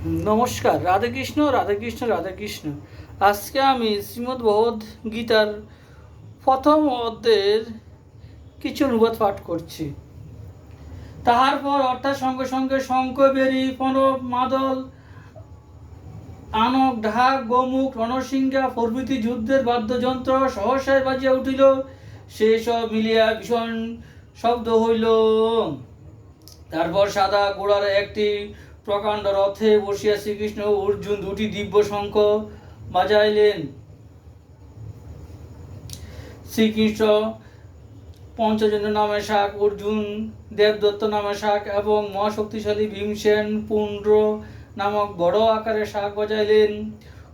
নমস্কার, রাধে কৃষ্ণ, রাধে কৃষ্ণ, রাধে কৃষ্ণ। আজকে আমি শ্রীমদ্ ভগবদ গীতার প্রথম অধ্যায়ের কিছু অনুবাদ পাঠ করছি। তাহার পর অর্থাৎ সঙ্গে সঙ্গে শঙ্খ, বেরি, প্রণব, মাদল, আনক, ঢাক, গোমুখ, রণসিংহা প্রভৃতি যুদ্ধের বাদ্যযন্ত্র সহসায় বাজিয়া উঠিল। সেসব মিলিয়া ভীষণ শব্দ হইল। তারপর সাদা ঘোড়ার একটি প্রকাণ্ড রথে বসিয়া শ্রীকৃষ্ণ অর্জুন দুটি দিব্য শঙ্খ বাজাইলেন। শ্রীকৃষ্ণ পঞ্চজন্য নামে শাক, অর্জুন দেবদত্ত নামে শাক এবং মহাশক্তিশালী ভীমসেন পুণ্ড্র নামক বড় আকারে শাক বাজাইলেন।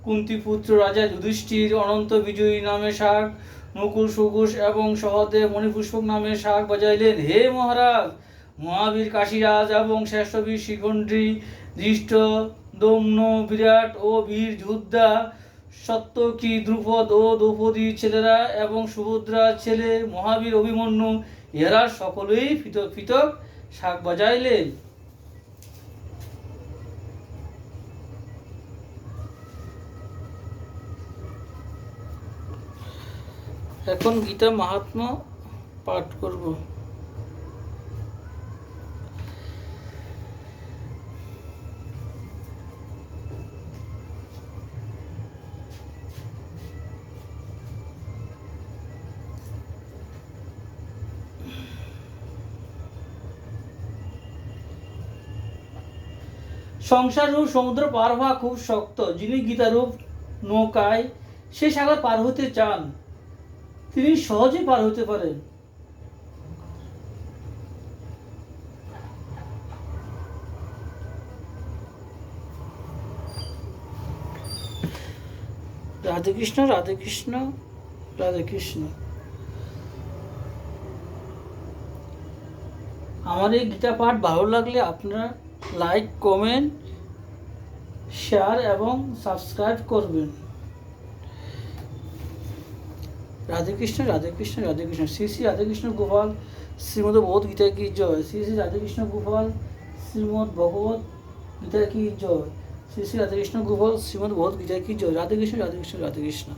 কুন্তিপুত্র রাজা যুধিষ্ঠির অনন্ত বিজয়ী নামে শাক, নকুল, সুঘোষ এবং সহদেব মণিপুষ্পক নামে শাক বাজাইলেন। হে মহারাজ, মহাবীর কাশীরাজ এবং শ্রেষ্ঠবীর শিখণ্ডী, দৃষ্ট, দম্ন, বিরাট ও বীর যোদ্ধা, সত্যকী, দ্রুপদ ও দ্রৌপদীর ছেলেরা এবং সুভদ্রার ছেলে মহাবীর অভিমন্যু, এরা সকলেই পৃথক পৃথক শাক বাজাইলেন। এখন গীতা মাহাত্ম্য পাঠ করব। সংসাররূপ সমুদ্র পার হওয়া খুব শক্ত। যিনি গীতারূপ নৌকায় সে সাগর পার হতে চান, তিনি সহজে পার হতে পারেন। রাধে কৃষ্ণ, রাধে কৃষ্ণ, রাধে কৃষ্ণ। আমার এই গীতা পাঠ ভালো লাগলে আপনারা লাইক, কমেন্ট, শেয়ার এবং সাবস্ক্রাইব করবেন। রাধে কৃষ্ণ, রাধে কৃষ্ণ, রাধে কৃষ্ণ। শ্রী শ্রী রাধে কৃষ্ণ গোপাল শ্রীমদ ভগবত গীতা কি জয়। শ্রী শ্রী রাধে কৃষ্ণ গোপাল শ্রীমদ ভগবত গীতা কি জয়। শ্রী শ্রী রাধে কৃষ্ণ গোপাল শ্রীমদ ভগবত গীতা কি জয়। রাধে কৃষ্ণ, রাধে কৃষ্ণ, রাধে কৃষ্ণ।